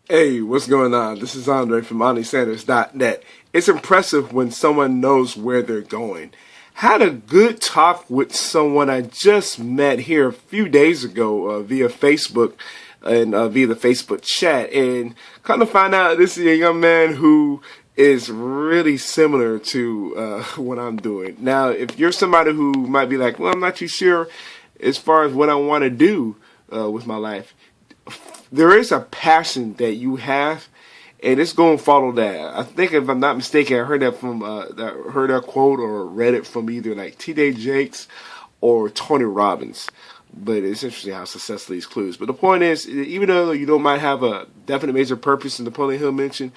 Hey, what's going on? This is Andre from AndreSanders.net. It's impressive when someone knows where they're going. Had a good talk with someone I just met here a few days ago via Facebook and via the Facebook chat, and kind of find out this is a young man who is really similar to what I'm doing. Now, if you're somebody who might be like, well, I'm not too sure as far as what I want to do with my life, there is a passion that you have, and it's going to follow that. I think, if I'm not mistaken, I heard that from heard that quote or read it from either like T.D. Jakes or Tony Robbins. But it's interesting how success leaves clues. But the point is, even though you don't might have a definite major purpose, and Napoleon Hill mentioned,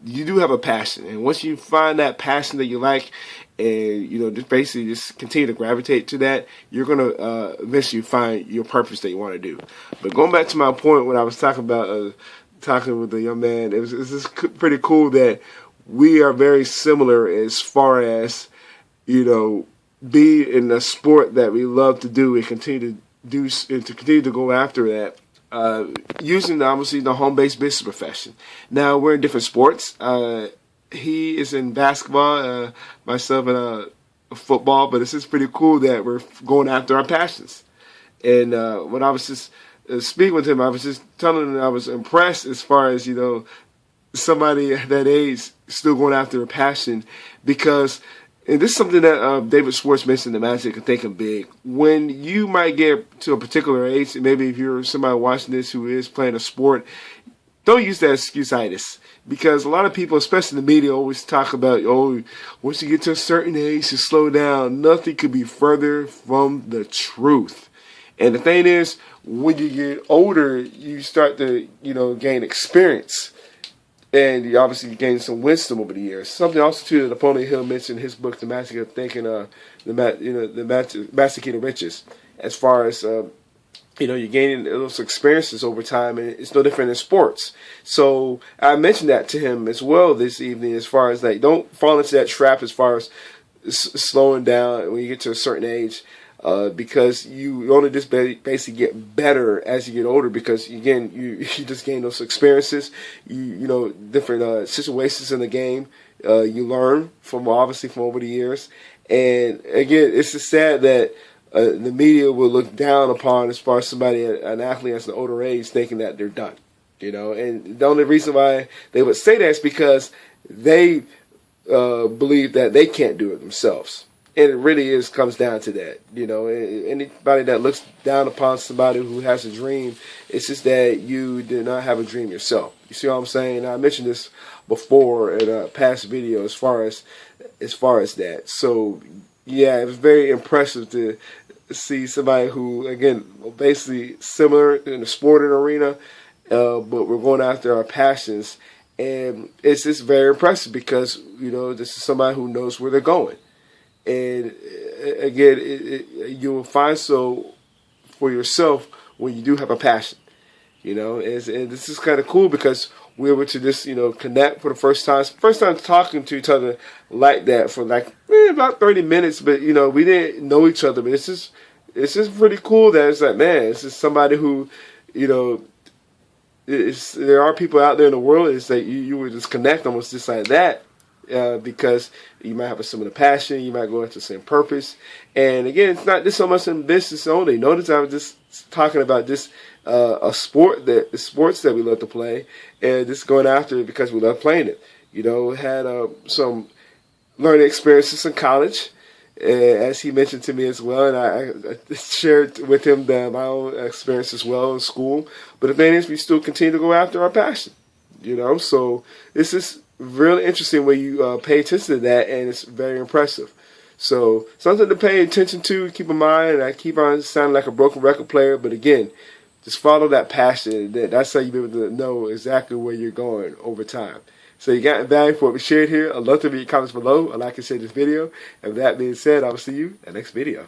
you do have a passion. And once you find that passion that you like, and just basically just continue to gravitate to that, you're gonna eventually find your purpose that you want to do. But going back to my point when I was talking about talking with the young man, it's just pretty cool that we are very similar as far as be in the sport that we love to do and continue to do, and to continue to go after that, using obviously the home-based business profession. Now we're in different sports. He is in basketball, myself in football, but it's just pretty cool that we're going after our passions. And when I was just speaking with him, I was just telling him I was impressed as far as somebody at that age still going after a passion, because. And this is something that David Schwartz mentioned in the Magic of Thinking Big. When you might get to a particular age, and maybe if you're somebody watching this who is playing a sport, don't use that excuse-itis. Because a lot of people, especially in the media, always talk about, once you get to a certain age, you slow down. Nothing could be further from the truth. And the thing is, when you get older, you start to, gain experience. And you obviously gain some wisdom over the years. Something also too that Napoleon Hill mentioned in his book, The Magic of Thinking, the Master Key to Riches. As far as you're gaining those experiences over time, and it's no different in sports. So I mentioned that to him as well this evening. As far as don't fall into that trap as far as slowing down when you get to a certain age. Because you only just basically get better as you get older, because again you just gain those experiences, different situations in the game, you learn from obviously from over the years. And again, it's just sad that the media will look down upon as far as somebody, an athlete at an older age, thinking that they're done. And the only reason why they would say that is because they believe that they can't do it themselves. And it really comes down to that. Anybody that looks down upon somebody who has a dream, it's just that you did not have a dream yourself. You see what I'm saying? I mentioned this before in a past video as far as that. So yeah, it was very impressive to see somebody who, again, basically similar in the sporting arena, but we're going after our passions. And it's just very impressive because, this is somebody who knows where they're going. And again, you will find so for yourself when you do have a passion, and this is kind of cool because we were to just, connect for the first time talking to each other like that for about 30 minutes, but, we didn't know each other, but it's just pretty cool that it's like, man, it's just somebody who, there are people out there in the world, it's like you would just connect almost just like that. Because you might have a similar passion, you might go into the same purpose. And again, it's not just so much in business only. Notice I was just talking about this the sports that we love to play, and just going after it because we love playing it. Had some learning experiences in college, as he mentioned to me as well, and I shared with him my own experience as well in school. But the thing is, we still continue to go after our passion. So this is really interesting when you pay attention to that, and it's very impressive. So something to pay attention to, keep in mind. I keep on sounding like a broken record player, but again, just follow that passion. That's how you'll be able to know exactly where you're going over time. So you got value for what we shared here. I'd love to read your comments below. I'd like to share this video. And with that being said, I will see you in the next video.